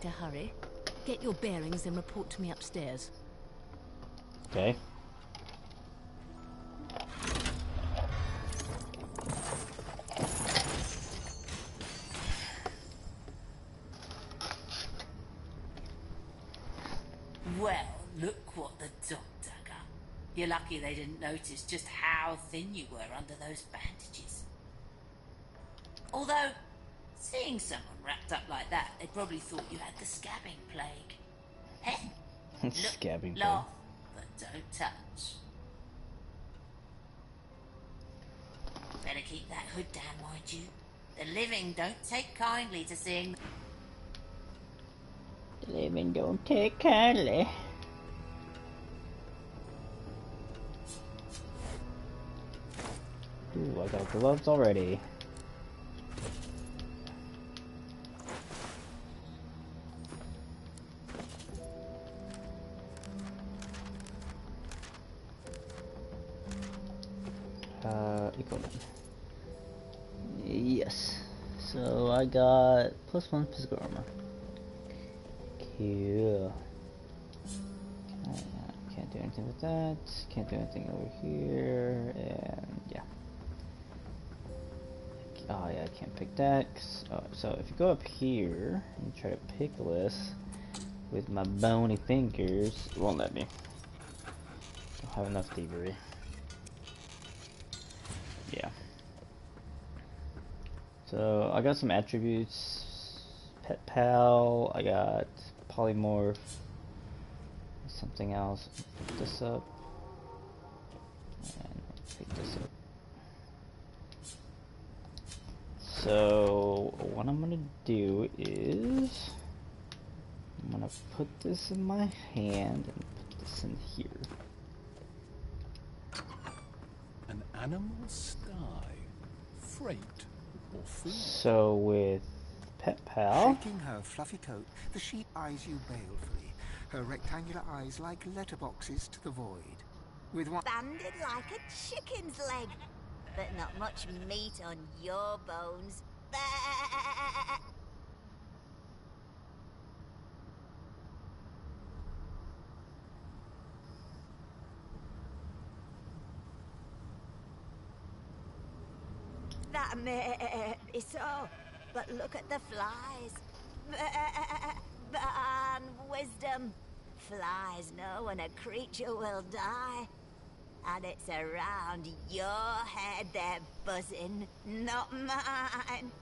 to hurry. Get your bearings and report to me upstairs. Okay. Well, look what the dog dug up. You're lucky they didn't notice just how thin you were under those bandages. Although, seeing someone wrapped up like that, they probably thought you had the scabbing plague. Heh? Look, Scabbing laugh, but don't touch. Better keep that hood down, mind you. The living don't take kindly to seeing... The living don't take kindly. Ooh, I got gloves already. Equipment. Yes. So I got +1 physical armor. Cool. Can't do anything with that. Can't do anything over here. And yeah. Oh yeah, I can't pick that. So if you go up here and try to pick this with my bony fingers, it won't let me. Don't have enough thievery. Yeah. So I got some attributes. Pet pal. I got polymorph. Something else. Pick this up. And pick this up. So what I'm gonna do is I'm gonna put this in my hand and put this in here. An animal sty, freight or food. So with Pet Pal, Shaking her fluffy coat, the sheep eyes you balefully, her rectangular eyes like letterboxes to the void. With one Banded like a chicken's leg, but not much meat on your bones. That may be so, but look at the flies. Ban wisdom. Flies know when a creature will die. And it's around your head they're buzzing, not mine.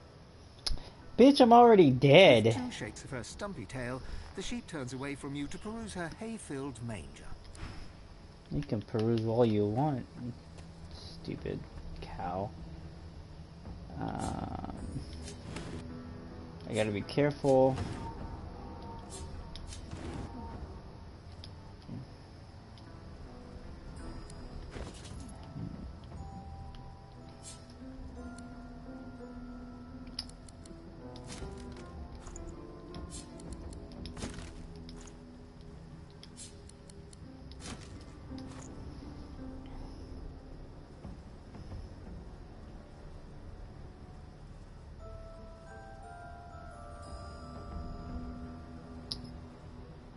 bitch, I'm already dead. With 2 shakes of her stumpy tail, the sheep turns away from you to peruse her hay-filled manger. You can peruse all you want, stupid cow. I gotta be careful.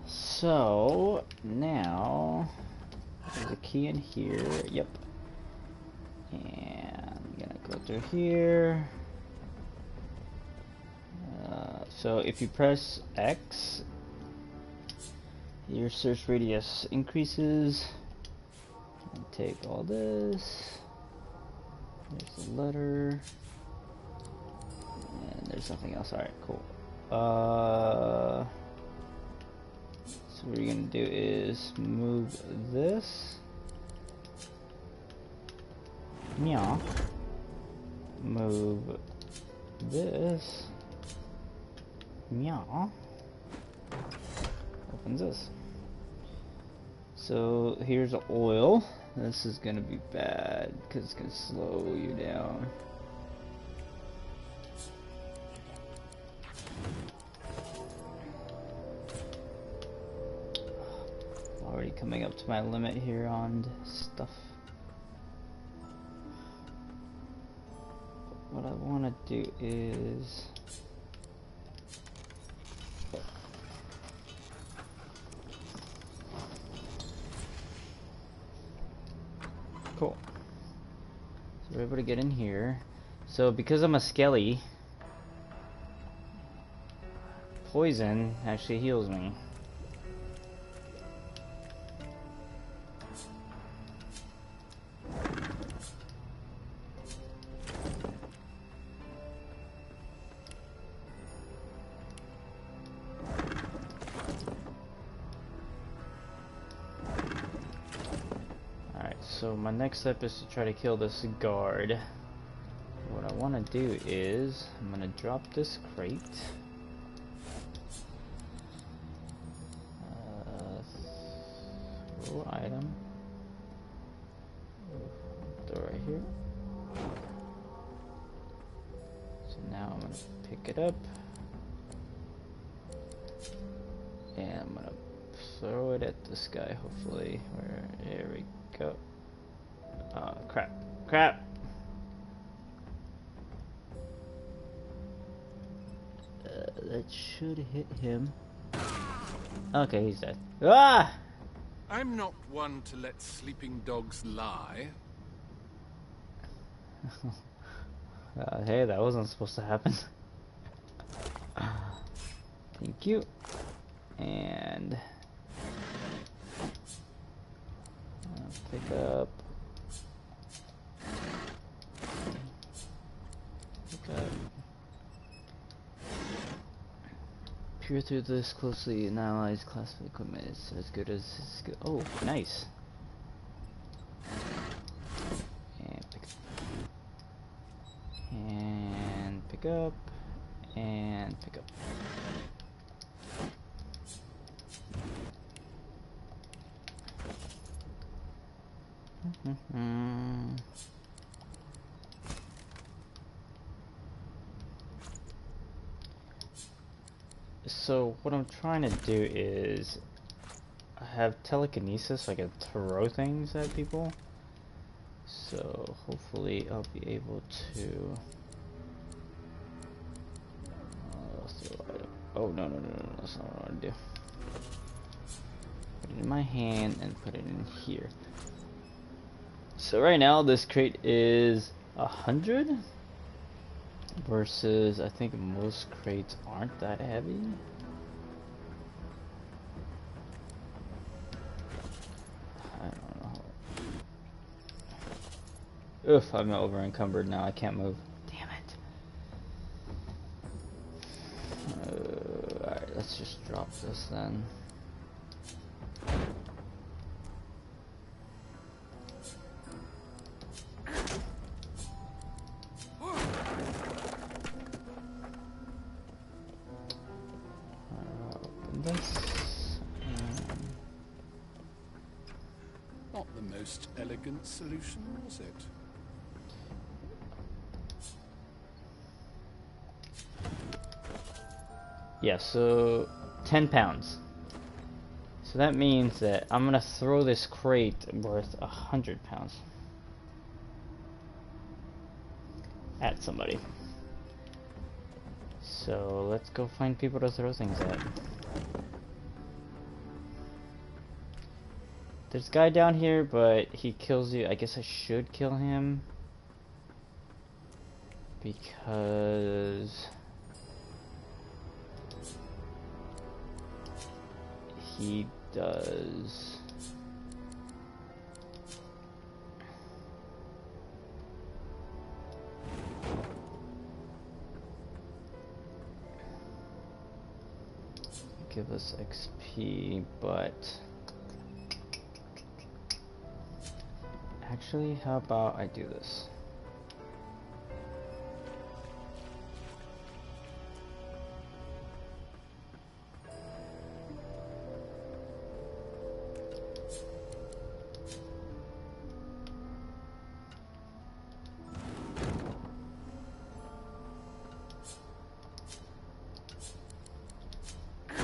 So now there's a key in here. Yep. And I'm gonna go through here. So if you press X, your search radius increases. And take all this. There's a letter. And there's something else. Alright, cool. So what you're gonna do is move this. Meow. Move this. Meow. Opens this. So here's oil. This is gonna be bad because it's gonna slow you down. Already coming up to my limit here on stuff. What I want to do is we're able to get in here. So because I'm a skelly, poison actually heals me. So my next step is to try to kill this guard. What I want to do is I'm going to drop this crate. Throw item. Throw right here. So now I'm going to pick it up. And I'm going to throw it at this guy, hopefully. There we go. Oh, crap. Crap! That should hit him. Okay, he's dead. Ah! I'm not one to let sleeping dogs lie. Hey, that wasn't supposed to happen. Thank you. And... pick up... Peer through this closely and analyze classified equipment. It's as good as it's good. Oh, nice. And pick up. And pick up. So what I'm trying to do is I have telekinesis, so I can throw things at people. So hopefully I'll be able to oh no, that's not what I want to do. Put it in my hand and put it in here. So right now this crate is 100 versus I think most crates aren't that heavy. I don't know. Oof, I'm over encumbered now. I can't move. Damn it. Alright, let's just drop this then. Open this. Not the most elegant solution, was it? Yeah, so 10 pounds. So that means that I'm gonna throw this crate worth 100 pounds at somebody. So let's go find people to throw things at. There's a guy down here, but he kills you. I guess I should kill him because he does give us XP, but actually, how about I do this?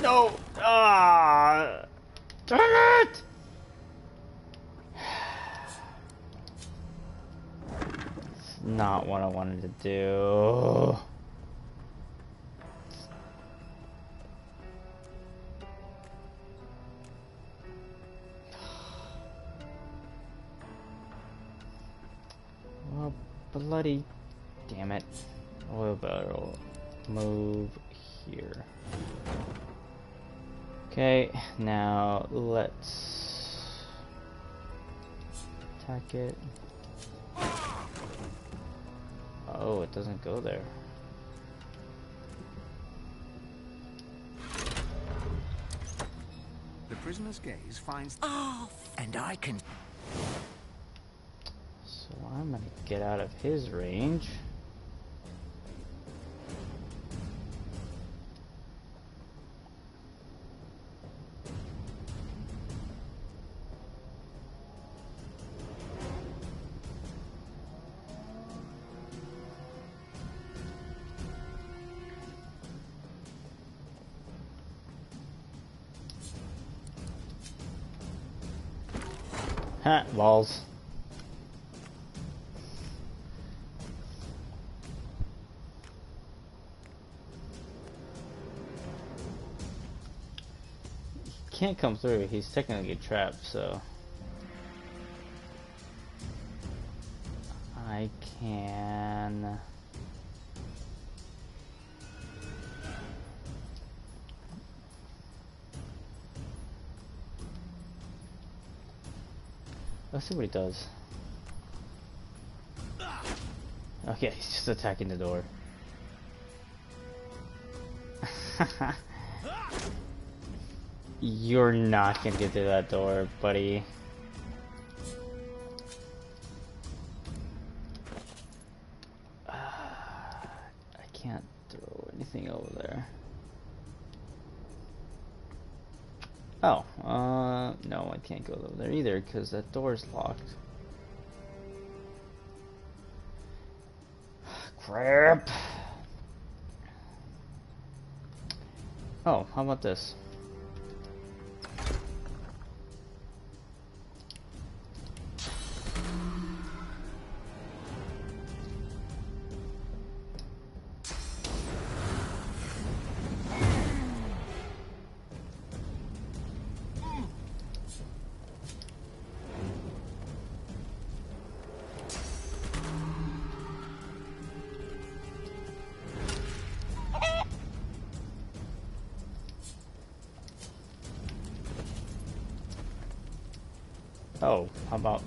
No! Ah! Darn it! It's not what I wanted to do. Well, bloody damn it. Oil barrel. Move here. Okay, now let's attack it. Oh, it doesn't go there. The prisoner's gaze finds... Oh! And I can... So I'm gonna get out of his range. Ha, balls. He can't come through, he's technically trapped, so I can... Let's see what he does. Okay, he's just attacking the door. You're not gonna get through that door, buddy. I can't throw anything over there. Oh, no, I can't go over there either because that door's locked. Crap. Oh, how about this? Oh, how about...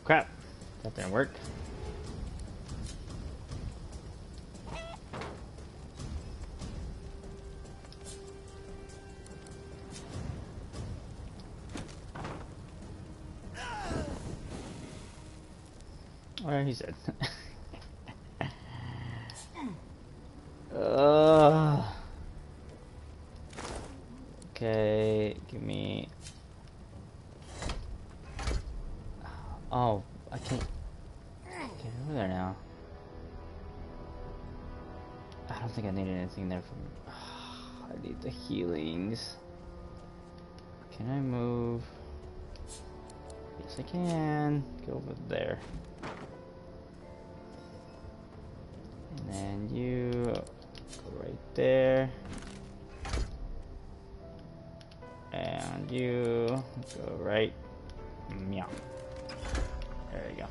Crap, that didn't work. Alright, he's dead. Okay, give me... Oh, I can't get over there now. I don't think I need anything there from... I need the healings. Can I move? Yes, I can. Go over there. And then you go right there. And you go right. Meow. There you go.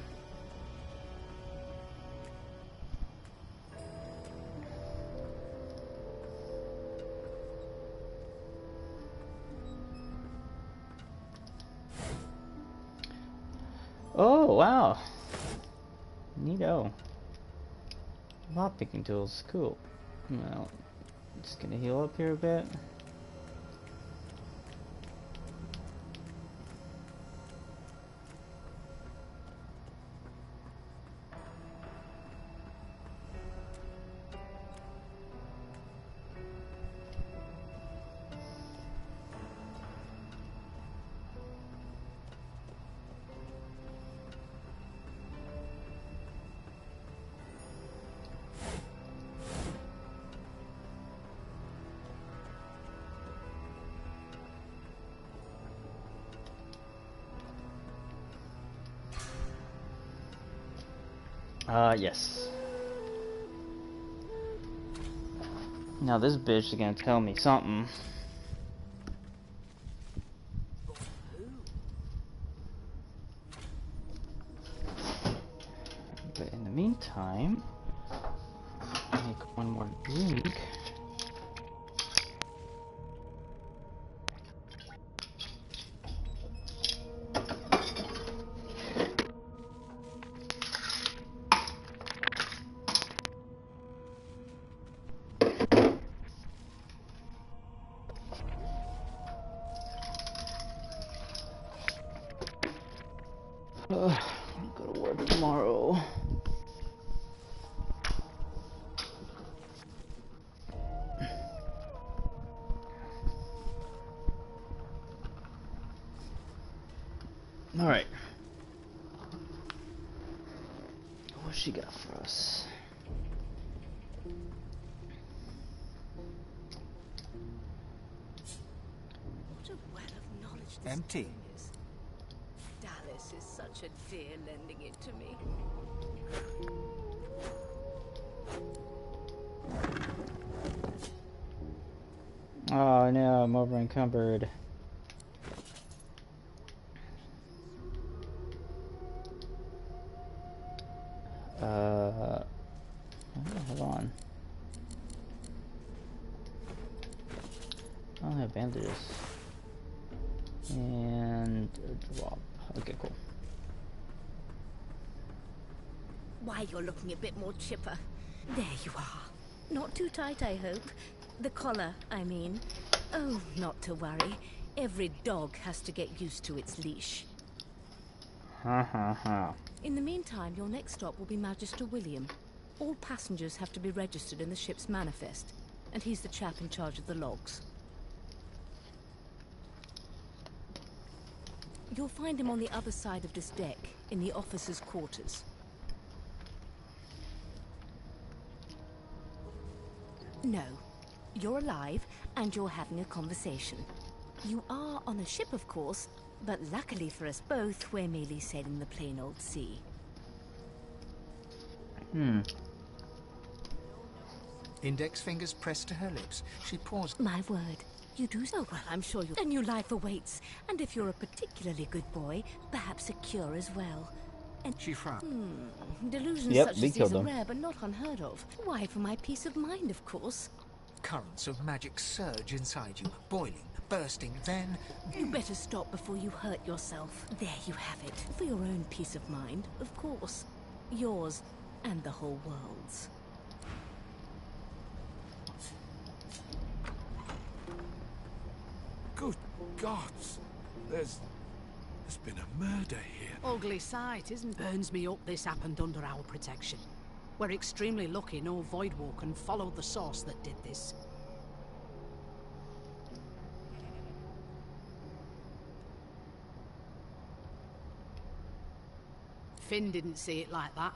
Oh, wow. Neato. Lock picking tools. Cool. Well, just gonna heal up here a bit. Yes. Now this bitch is gonna tell me something. meantime, make one more drink. Go to work tomorrow. All right. What's she got for us? What a well of knowledge this Empty. thing is. Dallas is such a dear lending it to me. Oh no, I'm over encumbered. Hold on. I don't have bandages. And a drop. Okay, cool. Why, you're looking a bit more chipper. There you are. Not too tight, I hope. The collar, I mean. Oh, not to worry. Every dog has to get used to its leash. Ha ha ha. In the meantime, your next stop will be Magister William. All passengers have to be registered in the ship's manifest, and he's the chap in charge of the logs. You'll find him on the other side of this deck, in the officers' quarters. No. You're alive, and you're having a conversation. You are on a ship, of course, but luckily for us both, we're merely sailing the plain old sea. Index fingers pressed to her lips. She paused. My word. You do so well, I'm sure you'll... A new life awaits, and if you're a particularly good boy, perhaps a cure as well. And She frowned. delusions Yep, such we as killed these are them. rare, but not unheard of. Why, for my peace of mind, of course. Currents of magic surge inside you, boiling, bursting, then... You better stop before you hurt yourself. There you have it. For your own peace of mind, of course. Yours and the whole world's. Good gods! There's been a murder here. Ugly sight, isn't it? Burns me up this happened under our protection. We're extremely lucky no Voidwalker followed the source that did this. Finn didn't see it like that.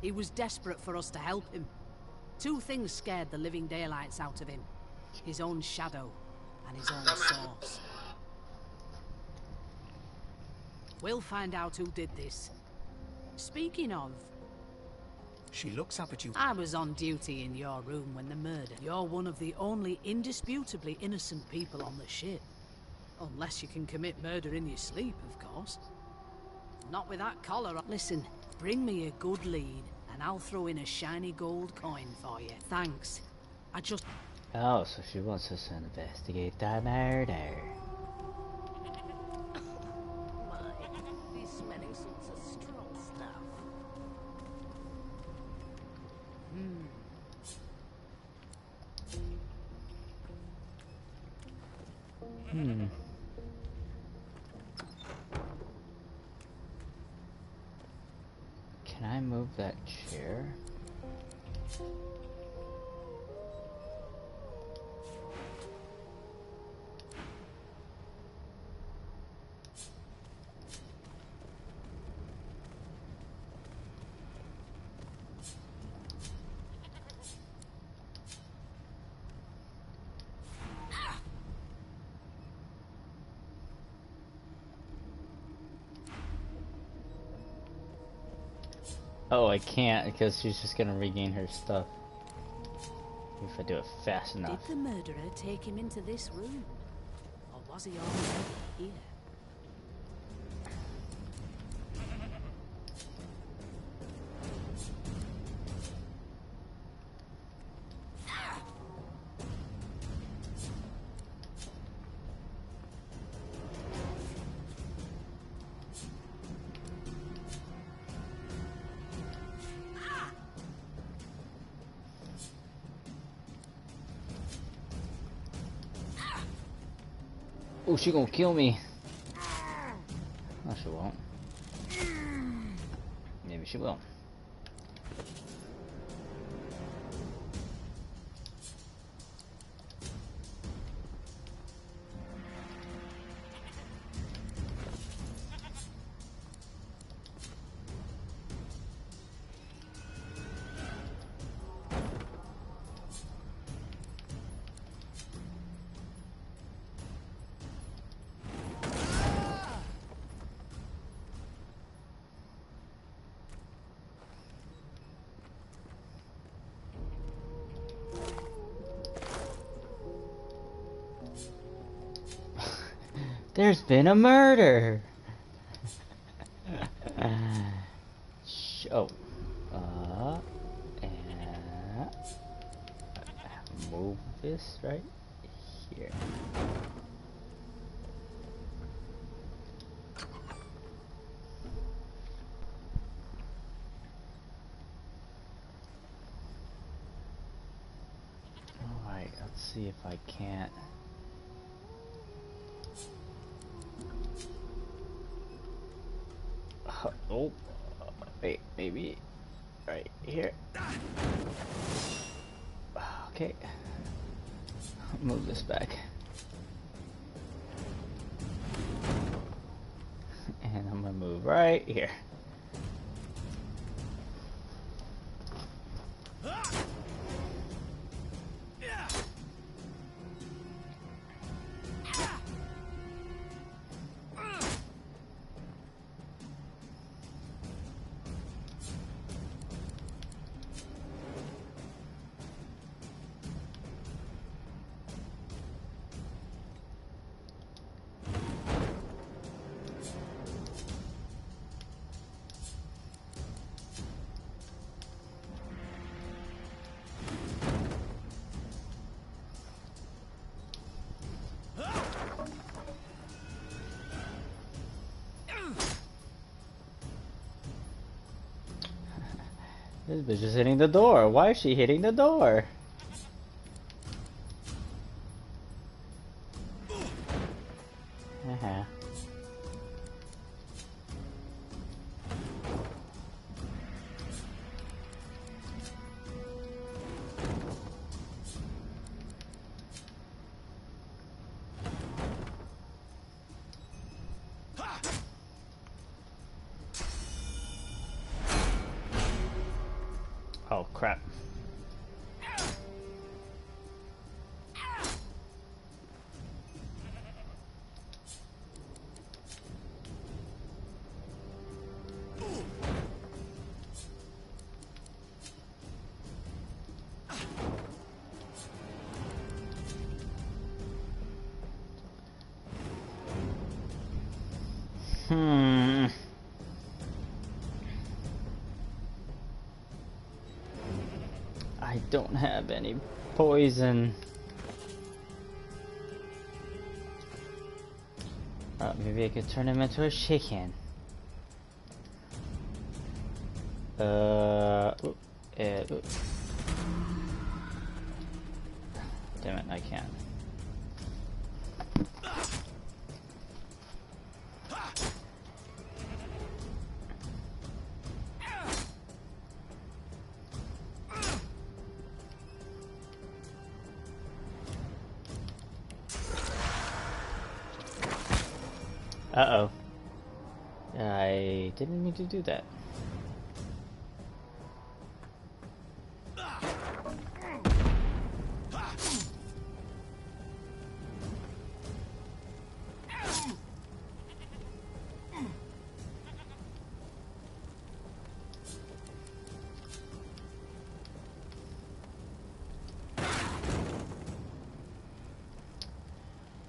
He was desperate for us to help him. Two things scared the living daylights out of him. His own shadow and his own source. We'll find out who did this. Speaking of, She looks up at you. I was on duty in your room when the murder. You're one of the only indisputably innocent people on the ship. Unless you can commit murder in your sleep, of course. Not with that collar on. Listen, bring me a good lead, and I'll throw in a shiny gold coin for you. Thanks. I just... Oh, so she wants us to investigate that murder. My, these smelling salts are strong stuff. Can I move that chair? Oh, I can't because she's just gonna regain her stuff. If I do it fast enough. Did the murderer take him into this room? Or was he already here? Oh, she gonna kill me. No, she won't. Maybe she will. There's been a murder. Oh, and move this right here. All right, let's see if I can't. Oh, wait, maybe right here. Okay, move this back. And I'm gonna move right here. This bitch is hitting the door. Why is she hitting the door? Oh crap. I don't have any poison. Maybe I could turn him into a chicken. Damn it, I can't. Uh-oh. I didn't mean to do that.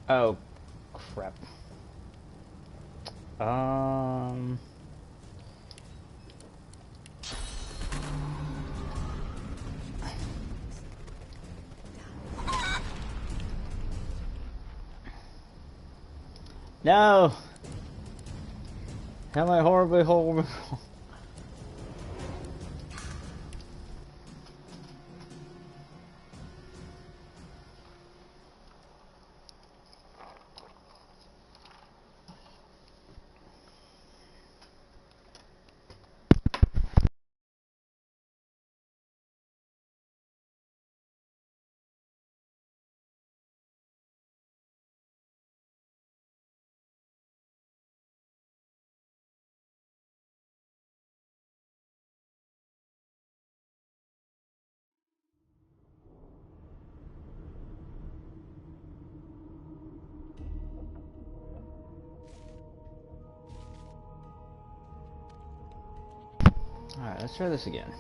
Oh, crap. No! Am I horrible? Alright, let's try this again.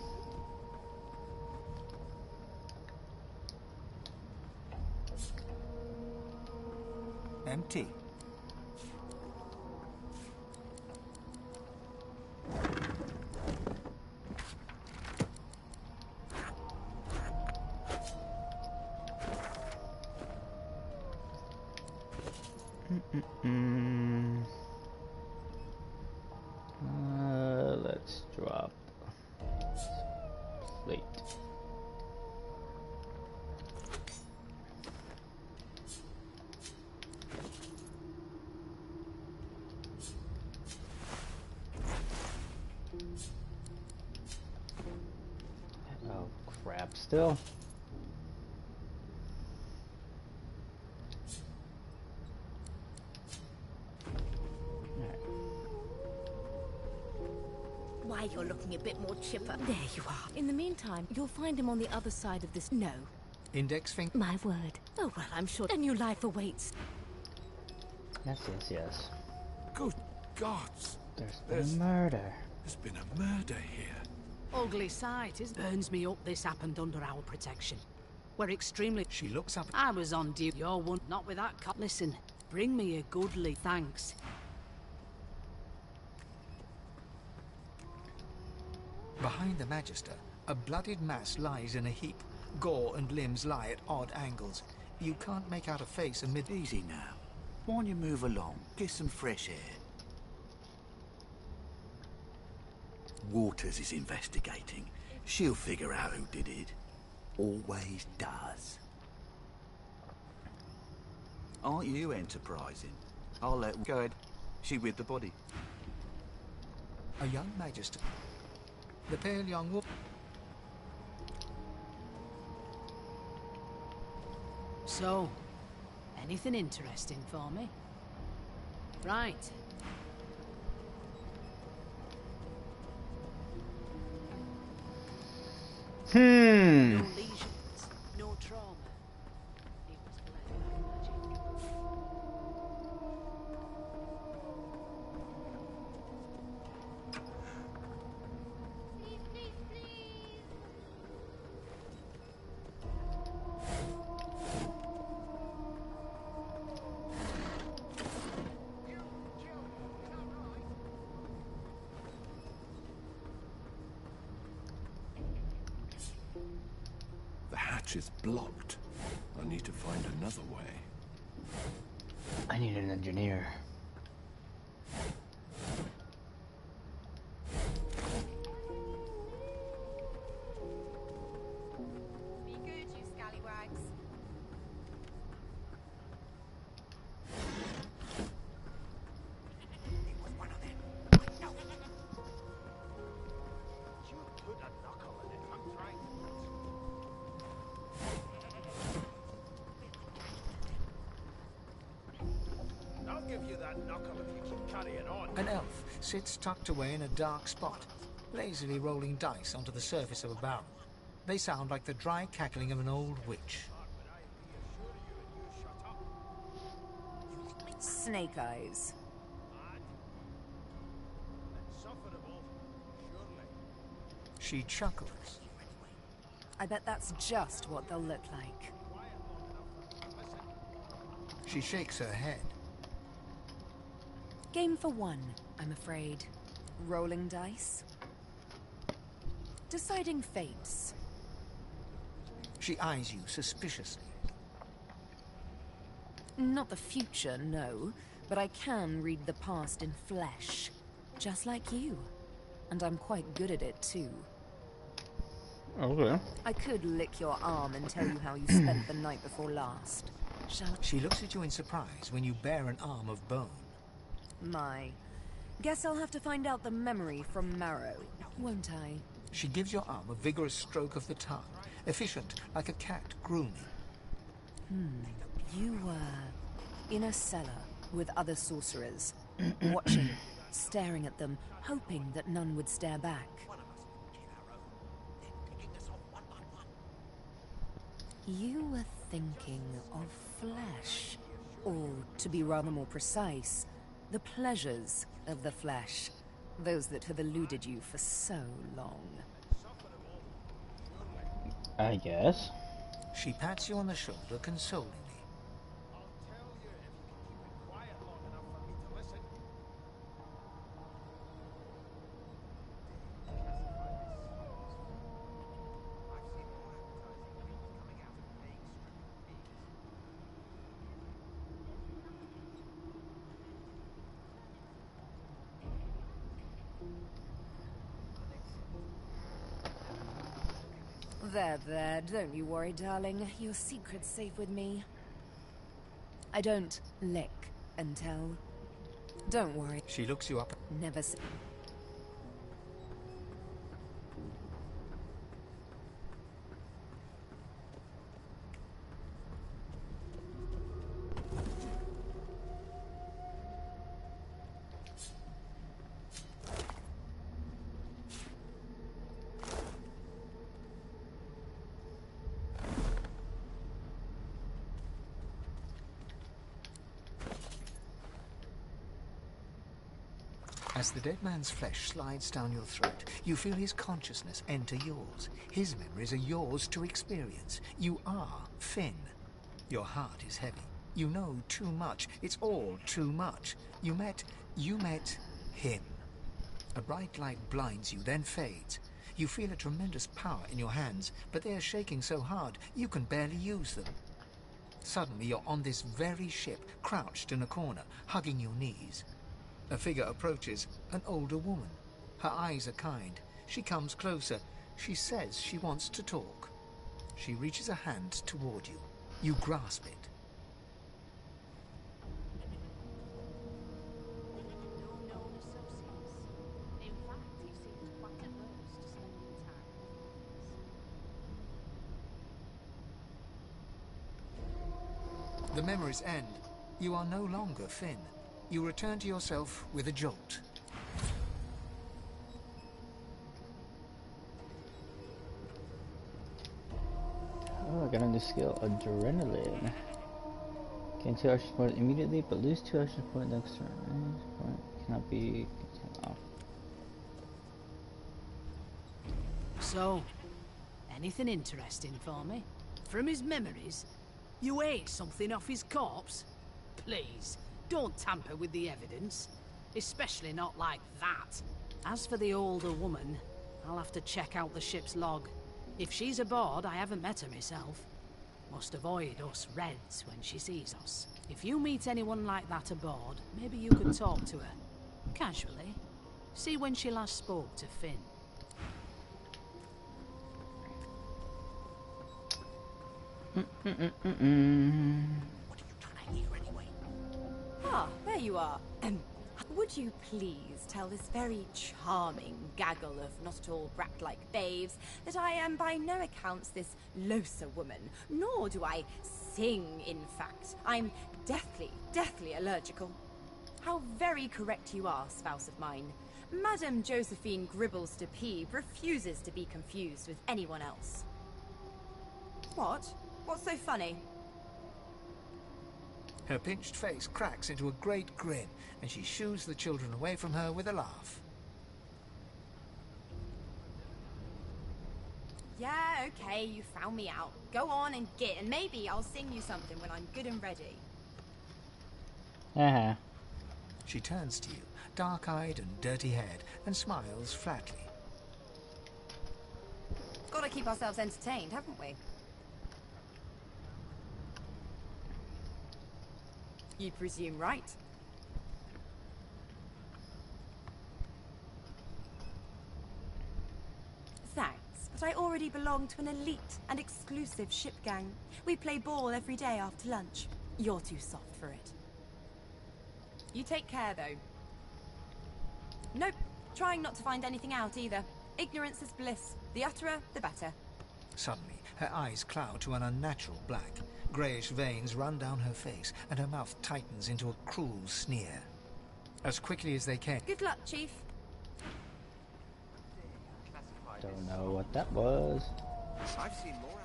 Empty. Let's drop plate. Oh crap, still. Why, you're looking a bit more chipper. There you are. In the meantime, you'll find him on the other side of this. No. Index finger. My word. Oh, well, I'm sure a new life awaits. Yes, yes, yes. Good gods! There's been a murder. There's been a murder here. Ugly sight, it burns me up this happened under our protection. We're extremely... She looks up. I was on duty. You're one, not with that cop. Listen, bring me a goodly thanks. Behind the Magister, a bloodied mass lies in a heap. Gore and limbs lie at odd angles. You can't make out a face amid... Easy now. Why don't you move along? Get some fresh air. Waters is investigating. She'll figure out who did it. Always does. Aren't you enterprising? I'll let... Go ahead. She with the body. A young Magister. The pale young woman. So, anything interesting for me? Right. No lesions, no trauma. He was bled by magic. The hatch is blocked. I need to find another way. I need an engineer. Be good, you scallywags. It was one of them. I know. You put a knuckle in it, I'm trying. I'll give you that knuckle if you keep carrying on. An elf sits tucked away in a dark spot, lazily rolling dice onto the surface of a barrel. They sound like the dry cackling of an old witch. Snake eyes. She chuckles. I bet that's just what they'll look like. She shakes her head. Game for one, I'm afraid. Rolling dice. Deciding fates. She eyes you suspiciously. Not the future, no. But I can read the past in flesh. Just like you. And I'm quite good at it, too. Okay. I could lick your arm and tell you how you spent the night before last. Shall She looks at you in surprise when you bear an arm of bone. my... Guess I'll have to find out the memory from Marrow, won't I? She gives your arm a vigorous stroke of the tongue, efficient like a cat grooming. You were in a cellar with other sorcerers, watching, staring at them, hoping that none would stare back. You were thinking of flesh, or to be rather more precise, the pleasures of the flesh. Those that have eluded you for so long. I guess. She pats you on the shoulder consolingly. There, don't you worry, darling. Your secret's safe with me. I don't lick and tell. Don't worry. She looks you up. Never say. As the dead man's flesh slides down your throat, you feel his consciousness enter yours. His memories are yours to experience. You are Finn. Your heart is heavy. You know too much. It's all too much. You met him. A bright light blinds you, then fades. You feel a tremendous power in your hands, but they are shaking so hard you can barely use them. Suddenly you're on this very ship, crouched in a corner, hugging your knees. A figure approaches, an older woman. Her eyes are kind. She comes closer. She says she wants to talk. She reaches a hand toward you. You grasp it. The memories end. You are no longer Finn. You return to yourself with a jolt. Oh, I got a new skill, Adrenaline. Gain 2 action points immediately, but lose 2 action points next turn. Point cannot be off. So, anything interesting for me? From his memories? You ate something off his corpse? Please, don't tamper with the evidence. Especially not like that. As for the older woman, I'll have to check out the ship's log. If she's aboard, I haven't met her myself. Must avoid us Reds when she sees us. If you meet anyone like that aboard, maybe you could talk to her. Casually. See when she last spoke to Finn. What are you trying to hear anyway? Ah, there you are. Would you please tell this very charming gaggle of not-at-all brat-like babes that I am by no accounts this Losa woman, nor do I sing, in fact. I'm deathly allergical. How very correct you are, spouse of mine. Madame Josephine Gribbles de Peeb refuses to be confused with anyone else. What? What's so funny? Her pinched face cracks into a great grin, and she shoos the children away from her with a laugh. Yeah, okay, you found me out. Go on and git, and maybe I'll sing you something when I'm good and ready. She turns to you, dark-eyed and dirty-haired, and smiles flatly. Gotta keep ourselves entertained, haven't we? You presume right. Thanks, but I already belong to an elite and exclusive ship gang. We play ball every day after lunch. You're too soft for it. You take care, though. Nope, trying not to find anything out either. Ignorance is bliss. The utterer, the better. Suddenly, her eyes cloud to an unnatural black. Greyish veins run down her face, and her mouth tightens into a cruel sneer. As quickly as they can... Good luck, Chief. Don't know what that was. I've seen more.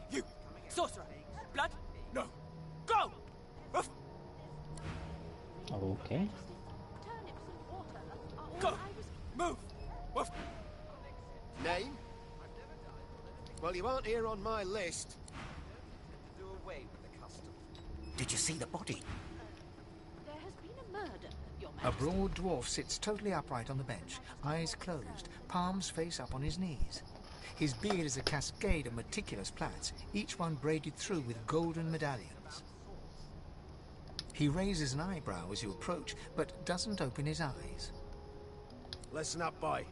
You! Sorcerer! Blood! No! Go! Okay. Go! Move! Woof! Name? Well, you aren't here on my list. Do away with the custom. Did you see the body? There has been a murder, Your A Majesty. broad dwarf sits totally upright on the bench, eyes closed, palms face up on his knees. His beard is a cascade of meticulous plaits, each one braided through with golden medallions. He raises an eyebrow as you approach, but doesn't open his eyes. Listen up, boy.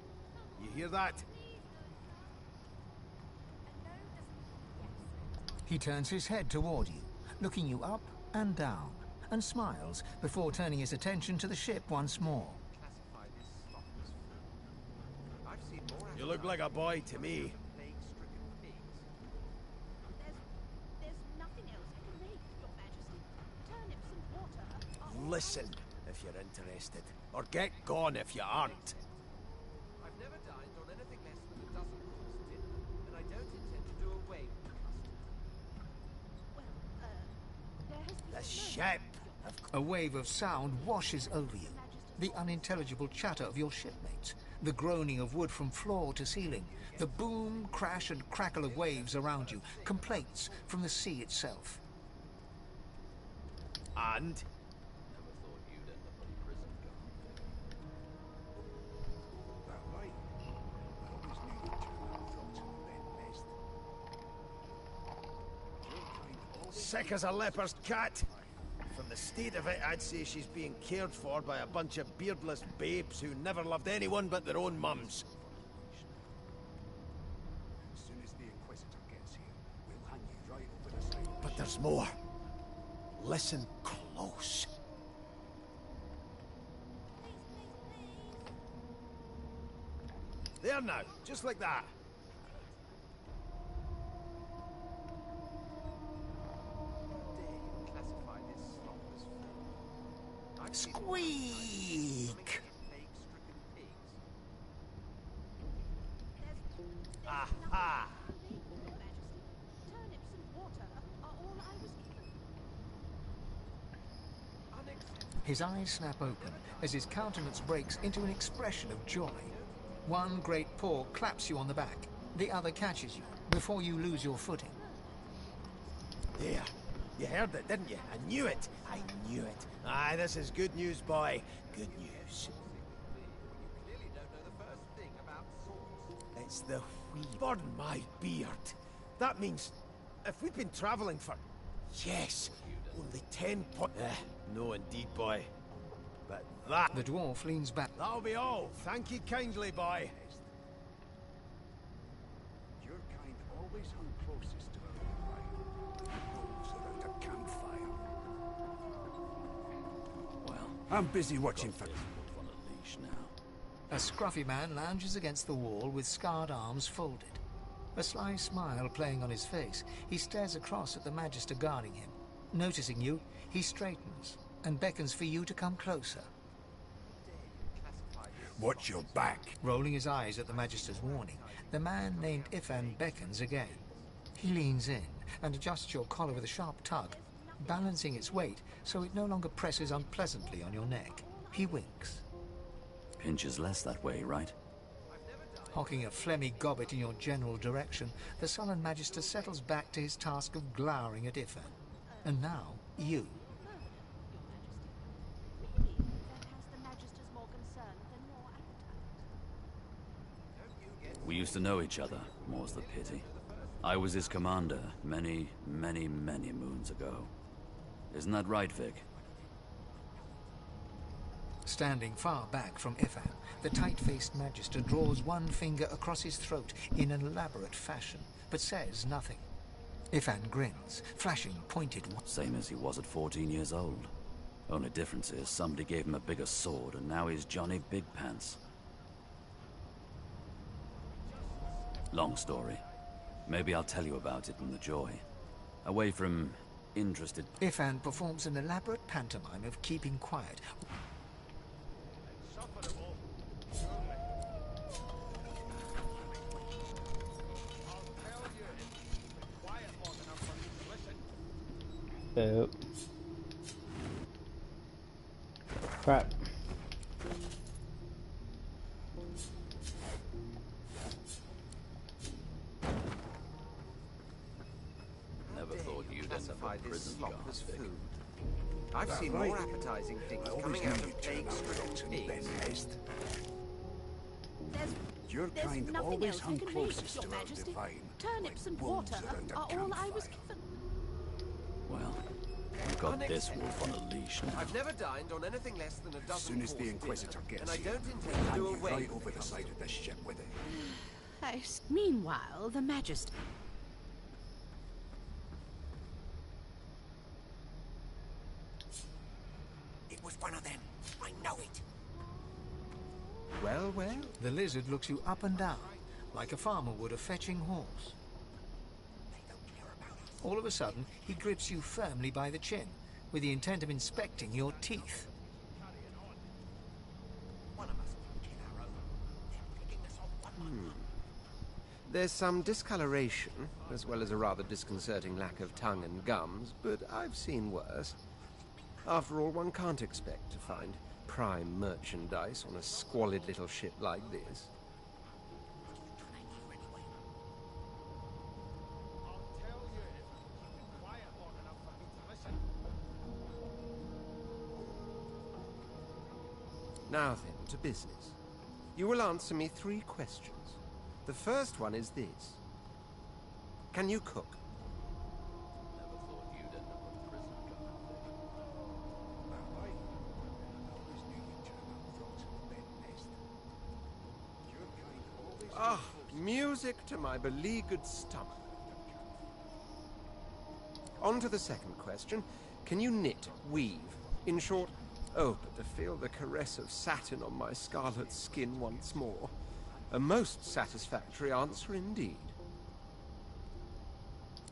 You hear that? He turns his head toward you, looking you up and down, and smiles before turning his attention to the ship once more. You look like a boy to me. There's nothing else I can make, Your Majesty. Turnips and water. Listen, if you're interested. Or get gone if you aren't. I've never dined on anything less than a dozen course dinner, and I don't intend to do away with the custom. There has been The ship. A wave of sound washes over you. The unintelligible chatter of your shipmates, the groaning of wood from floor to ceiling, the boom, crash and crackle of waves around you, complaints from the sea itself. And? Never thought you'd end up in prison, Sick as a leper's cat. From the state of it, I'd say she's being cared for by a bunch of beardless babes who never loved anyone but their own mums. As soon as the Inquisitor gets here, we'll hang you right over the side. But there's more. Listen close. There now, just like that. classify this slop as food. I've seen Squeak! plague-stricken pigs. Aha! Your Majesty. Turnips and water are all I was given. Unacceptable. His eyes snap open as his countenance breaks into an expression of joy. One great paw claps you on the back. The other catches you before you lose your footing. There. You heard it, didn't you? I knew it. I knew it. Aye, this is good news, boy. Good news. You clearly don't know the first thing about swords. It's the wheel. Burn my beard. That means if we've been traveling for... Yes, only 10 no, indeed, boy. But that... The dwarf leans back. That'll be all. Thank you kindly, boy. Your kind always hung closest to the right. Wolves around a campfire. Well, I'm busy watching for... on a leash now. A scruffy man lounges against the wall with scarred arms folded. A sly smile playing on his face, he stares across at the Magister guarding him. Noticing you, he straightens and beckons for you to come closer. Watch your back. Rolling his eyes at the Magister's warning, the man named Ifan beckons again. He leans in and adjusts your collar with a sharp tug, balancing its weight so it no longer presses unpleasantly on your neck. He winks. Pinches less that way, right? Hocking a phlegmy gobbet in your general direction, the sullen Magister settles back to his task of glowering at Ifan. And now, you. Maybe that has the Magister's more concern than your appetite. We used to know each other, more's the pity. I was his commander many, many, many moons ago. Isn't that right, Vic? Standing far back from Ifan, the tight-faced Magister draws one finger across his throat in an elaborate fashion, but says nothing. Ifan grins, flashing pointed... Same as he was at 14 years old. Only difference is somebody gave him a bigger sword and now he's Johnny Big Pants. Long story. Maybe I'll tell you about it in the joy. Away from interested... Ifan performs an elaborate pantomime of keeping quiet. Oh. classify this prison slop guard, as Vic. food. I've seen more appetizing things coming out of egg-stricken pigs. Your There's kind nothing always else I hung can make, closest Your to our Majesty. divine. Turnips and wolves water around a are all I was campfire. given. Well, we've got this wolf on a leash now. I've never dined on anything less than a dozen As soon as the course Inquisitor dinner, gets and I here, don't intend we'll to do hang you away right with over the the side of the ship with it. Meanwhile, the Majesty... It was one of them. I know it. Well, well. The lizard looks you up and down, like a farmer would a fetching horse. All of a sudden, he grips you firmly by the chin, with the intent of inspecting your teeth. There's some discoloration, as well as a rather disconcerting lack of tongue and gums, but I've seen worse. After all, one can't expect to find prime merchandise on a squalid little ship like this. Now then, to business. You will answer me 3 questions. The first one is this. Can you cook? Ah, music to my beleaguered stomach. On to the second question. Can you knit, weave? In short, oh, but to feel the caress of satin on my scarlet skin once more. A most satisfactory answer indeed.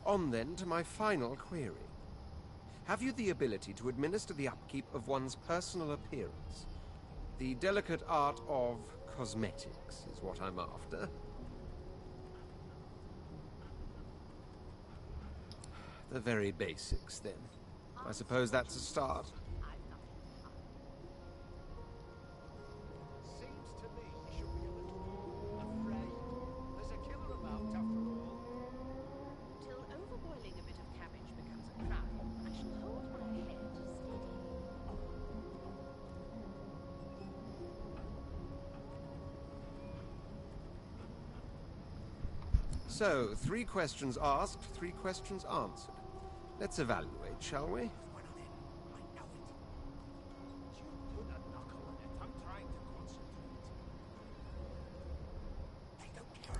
On then to my final query. Have you the ability to administer the upkeep of one's personal appearance? The delicate art of cosmetics is what I'm after. The very basics, then. I suppose that's a start. So, 3 questions asked, 3 questions answered. Let's evaluate, shall we?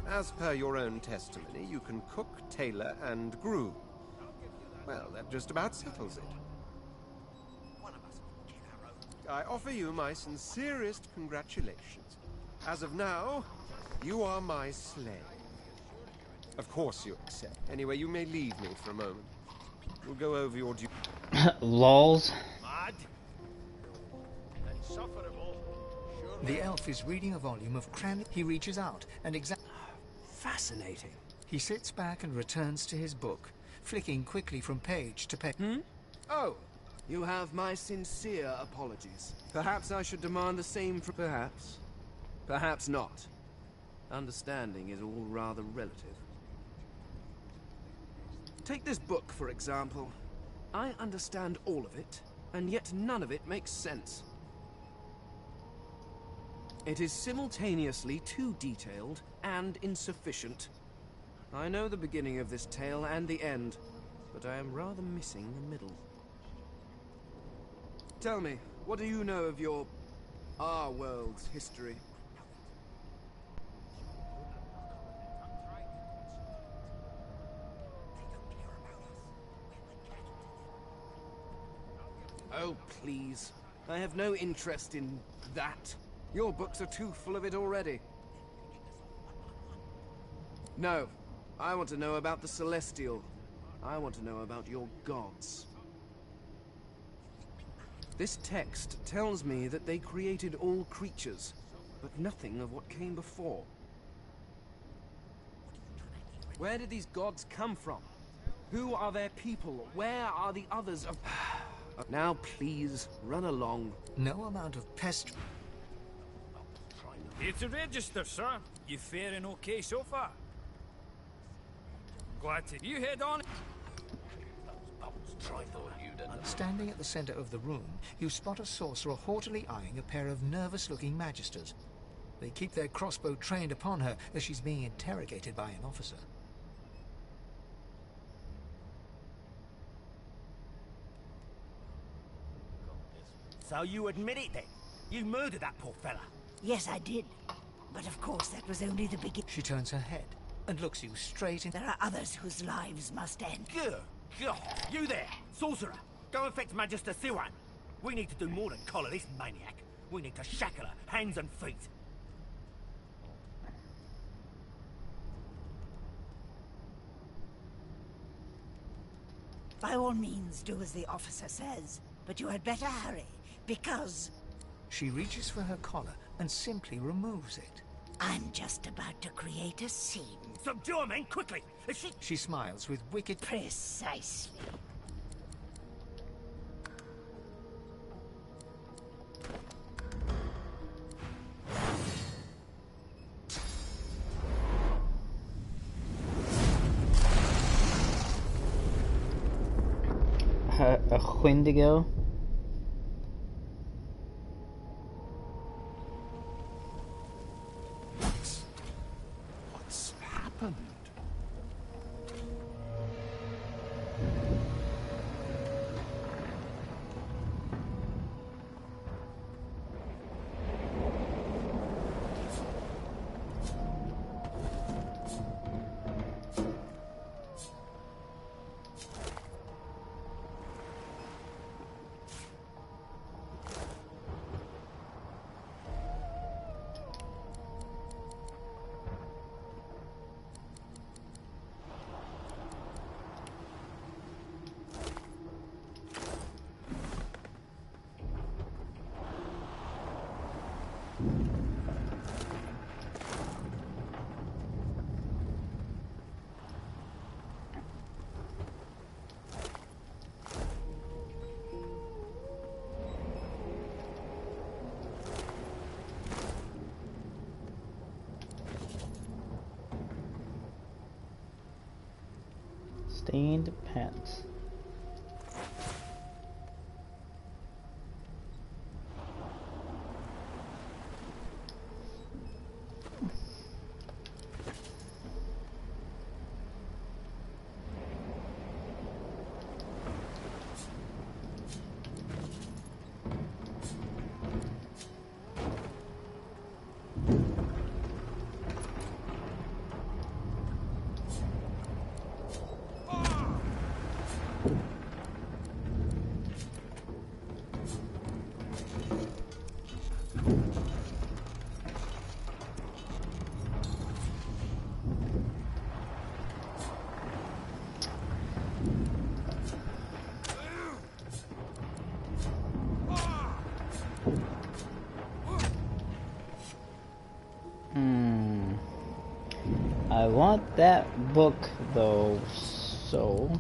As per your own testimony, you can cook, tailor, and groom. Well, that just about settles it. I offer you my sincerest congratulations. As of now, you are my slave. Of course you accept. Anyway, you may leave me for a moment. We'll go over your duty. Lols. Mad. Insufferable. The elf is reading a volume of cranny. He reaches out and examines. Fascinating. He sits back and returns to his book, flicking quickly from page to page. Oh, you have my sincere apologies. Perhaps I should demand the same for perhaps. Perhaps not. Understanding is all rather relative. Take this book, for example. I understand all of it, and yet none of it makes sense. It is simultaneously too detailed and insufficient. I know the beginning of this tale and the end, but I am rather missing the middle. Tell me, what do you know of our world's history? Oh, please. I have no interest in that. Your books are too full of it already. No. I want to know about the Celestial. I want to know about your gods. This text tells me that they created all creatures, but nothing of what came before. Where did these gods come from? Who are their people? Where are the others of... Now, please, run along. No amount of pest. Here to register, sir. You faring okay so far? Glad to... You head on. Standing at the center of the room, you spot a sorcerer haughtily eyeing a pair of nervous-looking magisters. They keep their crossbow trained upon her as she's being interrogated by an officer. So you admit it then? You murdered that poor fella? Yes, I did. But of course, that was only the beginning. She turns her head and looks you straight in. There are others whose lives must end. Good God. You there, sorcerer. Go and fetch Magister Siwan. We need to do more than collar this maniac. We need to shackle her, hands and feet. By all means, do as the officer says. But you had better hurry, because... She reaches for her collar and simply removes it. I'm just about to create a scene. Subdue her, men, quickly! She smiles with wicked... Precisely. A Wendigo. What's happened? Stained pants. I want that book though, so...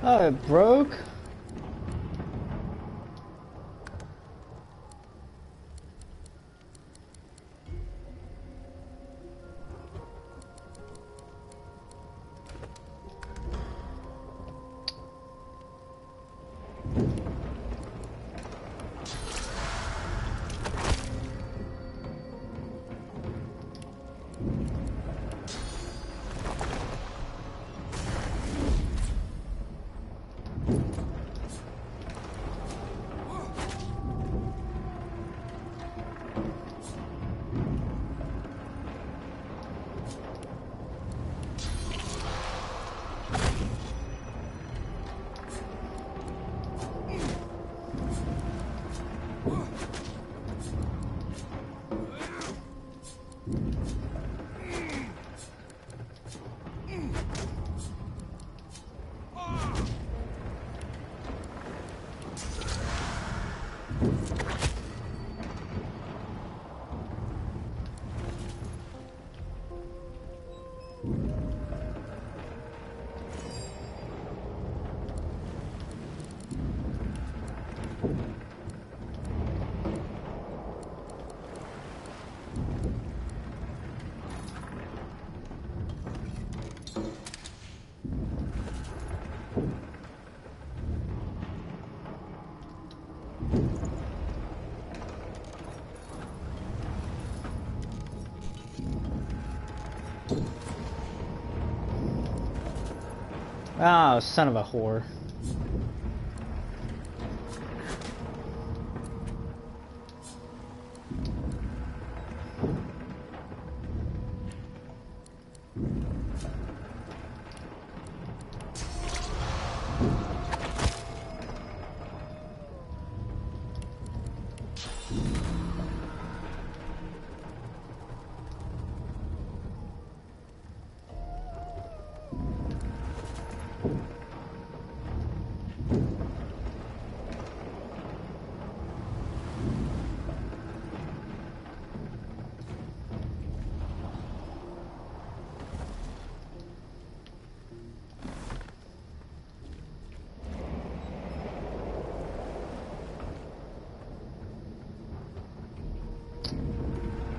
Oh, it broke? Oh, son of a whore.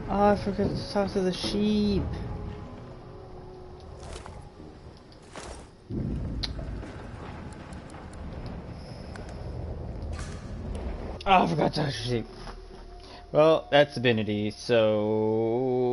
Oh, I forgot to talk to the sheep. Oh, I forgot to talk to the sheep. Well, that's Divinity, so